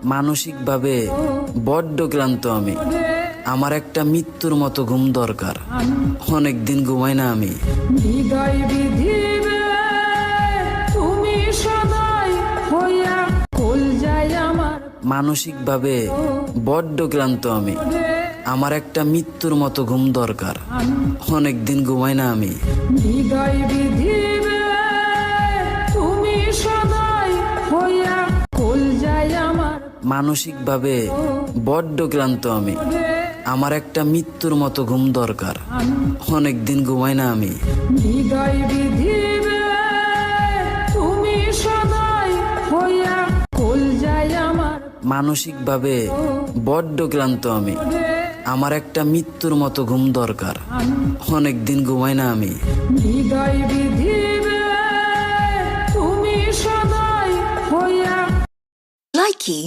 মানসিকভাবে বড্ড ক্লান্ত আমি। আমার একটা মৃত্যুর মতো ঘুম দরকার। অনেক দিন ঘুমাই না আমি। হৃদয় বিধিবে তুমি সদাই হইয়া কোল যায় আমার। মানসিকভাবে বড্ড ক্লান্ত আমি। আমার একটা মৃত্যুর মতো ঘুম দরকার। অনেক দিন ঘুমাই না আমি। হৃদয় বিধিবে তুমি সদাই হইয়া কোল যায় আমার। মানসিকভাবে বড্ড ক্লান্ত আমি। আমার একটা মৃত্যুর মতো ঘুম দরকার। অনেক দিন ঘুমাই না আমি। হৃদয় বিধিবে তুমি সদাই হইয়া কোল যায় আমার। মানসিকভাবে বড্ড ক্লান্ত আমি। আমার একটা মৃত্যুর মতো ঘুম দরকার। অনেক দিন ঘুমাই না আমি। হৃদয় বিধিবে তুমি সদাই হইয়া। Likey